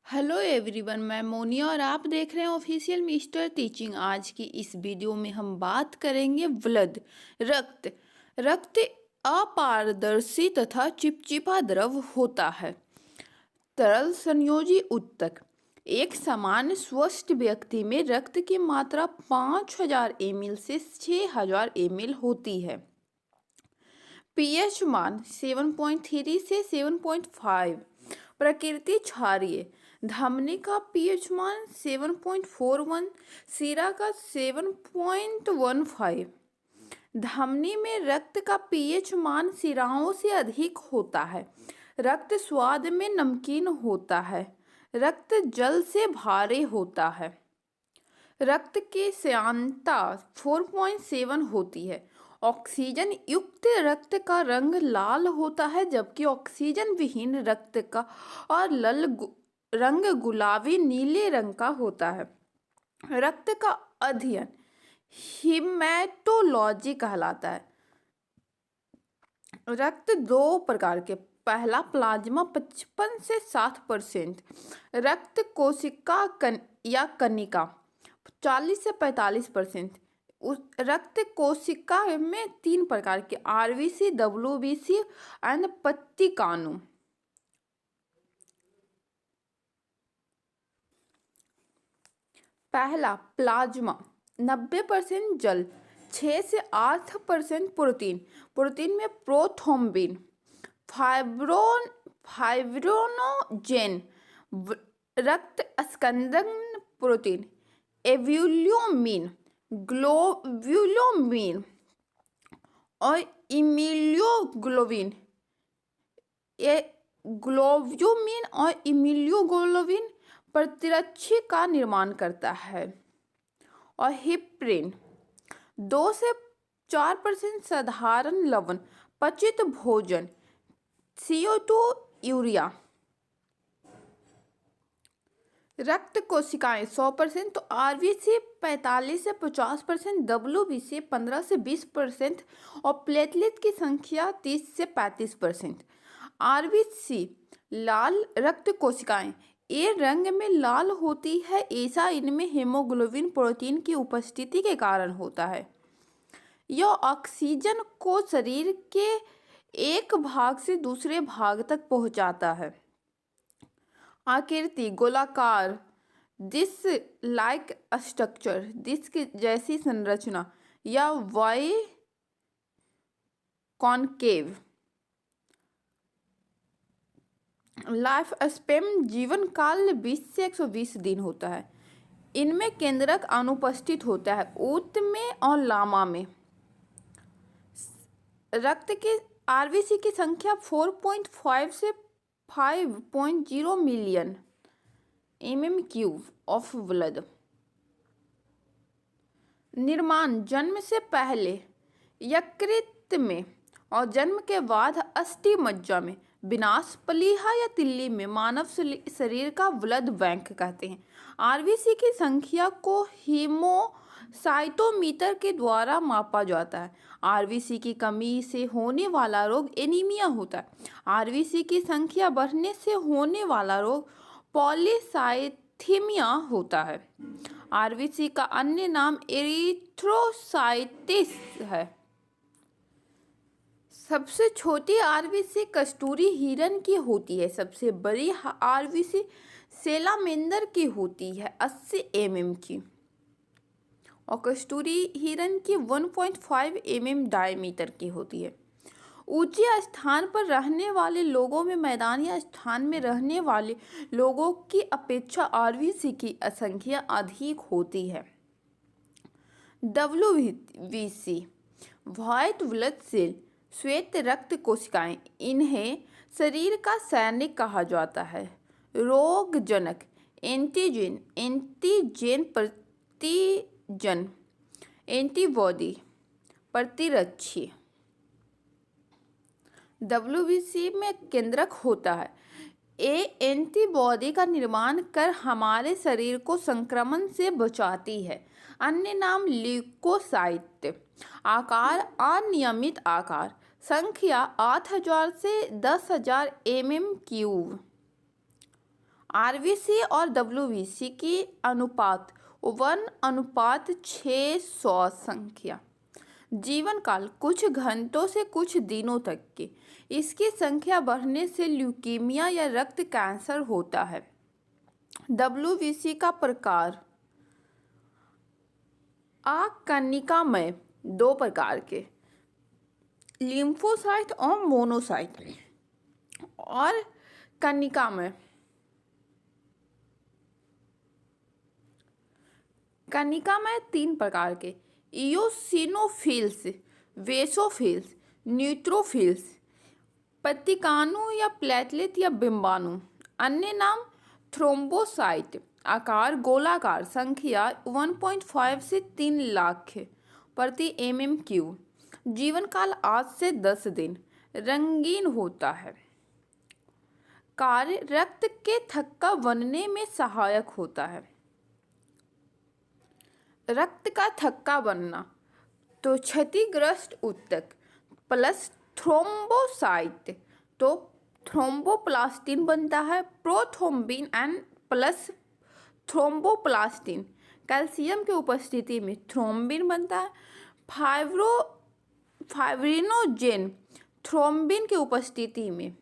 Hello everyone, मैं मोनिया और आप देख रहे हैं ऑफिशियल मिस्टर टीचिंग। आज की इस वीडियो में हम बात करेंगे ब्लड, रक्त। रक्त अपारदर्शी तथा चिपचिपा द्रव होता है। तरल संयोजी ऊतक। एक सामान्य स्वस्थ व्यक्ति में रक्त की मात्रा 5000 ml से 6000 ml होती है। पीएच मान 7.3 से 7.5। प्रकृति क्षारीय। धमनी का पीएच मान 7.41, सिरा का 7.15। धमनी में रक्त का पीएच मान सिराओं से अधिक होता है। रक्त स्वाद में नमकीन होता है। रक्त जल से भारी होता है। रक्त की श्यानता 4.7 होती है। ऑक्सीजन युक्त रक्त का रंग लाल होता है, जबकि ऑक्सीजन विहीन रक्त का और रंग गुलाबी नीले रंग का होता है। रक्त का अध्ययन हीमेटोलॉजी कहलाता है। रक्त दो प्रकार के, पहला प्लाज्मा 55 से 60%, रक्त कोशिका या कणिका 40 से 45%। रक्त कोशिका में 3 प्रकार के, आरबीसी, डब्ल्यूबीसी एंड पत्तिकानु। पहला प्लाज्मा 90% जल, 6 से 8% प्रोटीन। प्रोटीन में प्रोथ्रोम्बिन, फाइब्रिनोजेन, रक्त स्कंदन प्रोटीन, एव्यूलोमिन, ग्लोब्यूलोमिन और इम्यूनोग्लोबिन। ग्लोब्यूमिन और इम्यूनोग्लोबिन प्रतिरक्षी का निर्माण करता है। और हिप्रिन 2 से 4% साधारण लवण, पचित भोजन, CO2, यूरिया। रक्त कोशिकाएं 100%, तो आरबीसी 45 से 50%, डब्ल्यूबीसी 15 से 20% और प्लेटलेट की संख्या 30 से 35%। आरबीसी लाल रक्त कोशिकाएं ये रंग में लाल होती है, ऐसा इनमें हेमोग्लोबिन प्रोटीन की उपस्थिति के कारण होता है। यह ऑक्सीजन को शरीर के एक भाग से दूसरे भाग तक पहुंचाता है। आकृति गोलाकार, डिस्क लाइक स्ट्रक्चर, डिस्क जैसी संरचना या वाई कॉनकेव। लाइफ स्पेन जीवन काल 20 से 120 दिन होता है। इनमें केंद्रक अनुपस्थित होता है, ऊत में और लामा में। रक्त के आरबीसी की संख्या 4.5 से 5.0 मिलियन mm³ ऑफ ब्लड। निर्माण जन्म से पहले यकृत में और जन्म के बाद अस्थि मज्जा में। विनाश प्लीहा या तिल्ली में। मानव शरीर का ब्लड बैंक कहते हैं। आरबीसी की संख्या को हीमोसाइटोमीटर के द्वारा मापा जाता है। आरबीसी की कमी से होने वाला रोग एनीमिया होता है। आरबीसी की संख्या बढ़ने से होने वाला रोग पॉलीसाइथीमिया होता है। आरबीसी का अन्य नाम एरिथ्रोसाइटिस है। सबसे छोटी आरबीसी कस्तूरी हिरण की होती है। सबसे बड़ी आरबीसी सेलामेंदर की होती है 80 mm की, और कस्तूरी हिरण की 1.5 mm डायमीटर की होती है। ऊंचे स्थान पर रहने वाले लोगों में मैदानी स्थान में रहने वाले लोगों की अपेक्षा आरबीसी की संख्या अधिक होती है। डब्ल्यूबीसी व्हाइट ब्लड सेल, श्वेत रक्त कोशिकाएं, इन्हें शरीर का सैनिक कहा जाता है। रोगजनक एंटीजन, प्रतिजन, एंटीबॉडी, प्रतिरक्षी। डब्ल्यूबीसी में केंद्रक होता है। ये एंटीबॉडी का निर्माण कर हमारे शरीर को संक्रमण से बचाती है। अन्य नाम ल्यूकोसाइट। आकार अनियमित आकार। संख्या 8000 से 10000 mm³। आरबीसी और डब्ल्यूबीसी की अनुपात 1:600 संख्या। जीवन काल कुछ घंटों से कुछ दिनों तक की। इसकी संख्या बढ़ने से ल्यूकीमिया या रक्त कैंसर होता है। डब्ल्यूबीसी का प्रकार। कनिकामय 2 प्रकार के, लिम्फोसाइट और मोनोसाइट। और कनिकामय 3 प्रकार के, इयोसिनोफिल्स, वेसोफिल्स, न्यूट्रोफिल्स, पत्तिकाणु या प्लेटलेट या बिंबाणु। अन्य नाम थ्रोम्बोसाइट। आकार गोलाकार। संख्या 1.5 से 3 लाख प्रति mm³। जीवन काल 8 से 10 दिन। रंगीन होता है। कार्य रक्त के थक्का बनने में सहायक होता है। रक्त का थक्का बनना तो क्षतिग्रस्त ऊतक प्लस थ्रोम्बोसाइट तो थ्रोम्बोप्लास्टिन बनता है। Prothrombin and plus thromboplastin. Calcium की उपस्थिति में थ्रोम्बिन बनता है। फाइब्रिनोजेन थ्रोम्बिन की उपस्थिति में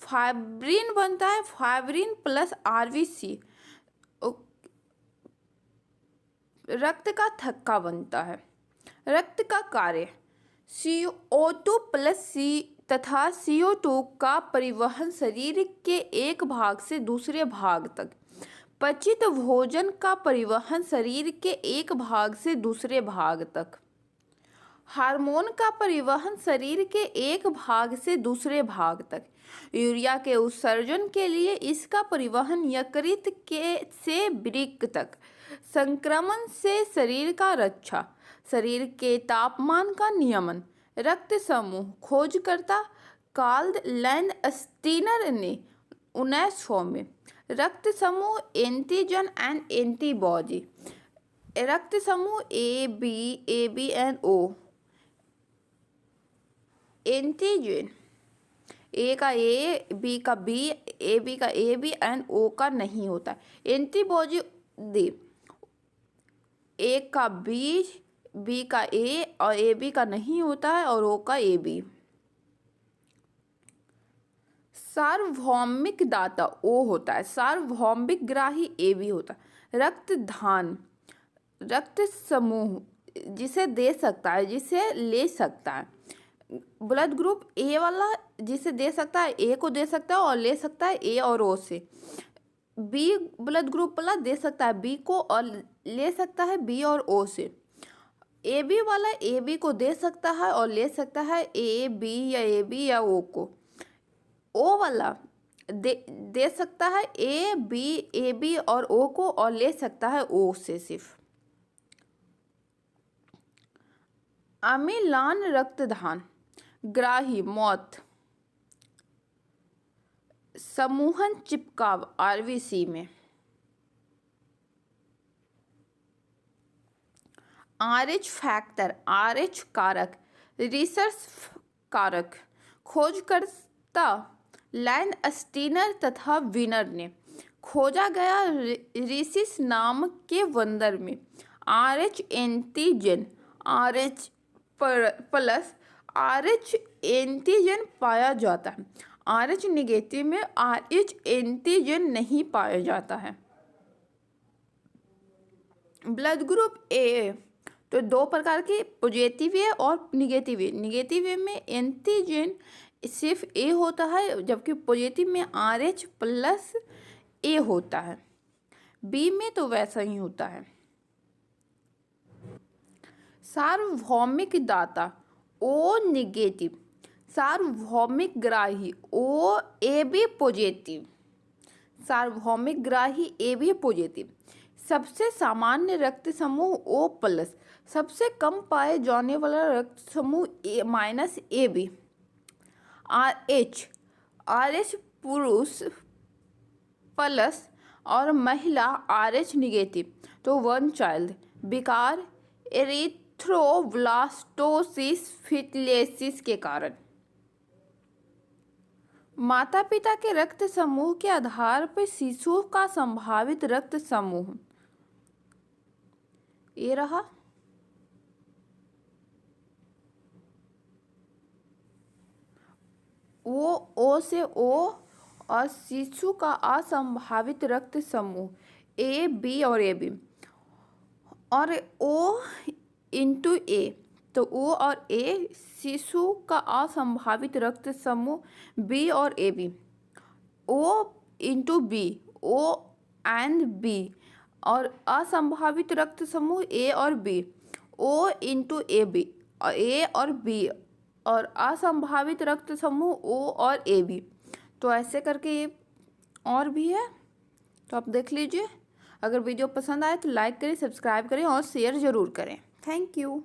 फाइब्रिन बनता है। फाइब्रिन प्लस आरबीसी रक्त का थक्का बनता है। रक्त का कार्य CO2 प्लस तथा CO2 का परिवहन शरीर के एक भाग से दूसरे भाग तक। पचित भोजन का परिवहन शरीर के एक भाग से दूसरे भाग तक। हार्मोन का परिवहन शरीर के एक भाग से दूसरे भाग तक। यूरिया के उत्सर्जन के लिए इसका परिवहन यकृत से वृक्क तक। संक्रमण से शरीर का रक्षा। शरीर के तापमान का नियमन। रक्त समूह खोजकर्ता कार्ल लैंडस्टीनर ने 1900 में। रक्त समूह एंटीजन एंड एंटीबॉडी। रक्त समूह A B and O. Antigen A का ए, बी का बी, ए बी का ए बी एंड ओ का नहीं होता। एंटीबॉडी ए का बी का ए और ए बी का नहीं होता है और ओ का ए बी। सार्वभौमिक दाता ओ होता है। सार्वभौमिक ग्राही ए बी होता है। रक्तदान रक्त समूह जिसे दे सकता है, जिसे ले सकता है। ब्लड ग्रुप ए वाला जिसे दे सकता है, ए को दे सकता है और ले सकता है ए और ओ से। बी ब्लड ग्रुप वाला दे सकता है बी को और ले सकता है बी और ओ से। ए बी वाला ए बी को दे सकता है और ले सकता है ए बी या ओ को। ओ वाला दे सकता है ए बी और ओ को और ले सकता है ओ से सिर्फ। अमिलान रक्तदान ग्राही मौत। समूहन चिपकाव आरबीसी में। RH फैक्टर RH कारक। रिसर्च कारक। खोजकर्ता लैंडस्टीनर तथा विनर ने। खोजा गया रिसिस नाम के बंदर में RH antigen RH plus RH antigen पाया जाता है। RH नेगेटिव में RH एंटीजन नहीं पाया जाता है। ब्लड ग्रुप ए तो 2 प्रकार के, पॉजिटिव ए और निगेटिव ए। निगेटिव ए में एंटीजन सिर्फ ए होता है, जबकि पॉजिटिव में RH प्लस ए होता है। बी में तो वैसा ही होता है। सार्वभौमिक दाता ओ निगेटिव। सार्वभौमिक ग्राही ओ ए बी पॉजिटिव। सार्वभौमिक ग्राही ए बी पॉजिटिव। सबसे सामान्य रक्त समूह ओ प्लस। सबसे कम पाए जाने वाला रक्त समूह माइनस ए बी। RH पुरुष प्लस और महिला RH निगेटिव तो 1 चाइल्ड। विकार एरिथ्रोब्लास्टोसिस फिटलेसिस के कारण। माता पिता के रक्त समूह के आधार पर शिशु का संभावित रक्त समूह ये रहा। ओ से ओ और शिशु का असंभावित रक्त समूह ए बी और ए बी और ओ इंटू ए, तो ओ और ए शिशु का असंभावित रक्त समूह बी और A B, O into B O and B और असंभावित रक्त समूह ए और B O into A B A और बी और असंभावित रक्त समूह ओ और ए बी। तो ऐसे करके ये और भी है, तो आप देख लीजिए। अगर वीडियो पसंद आए तो लाइक करें, सब्सक्राइब करें और शेयर ज़रूर करें। Thank you.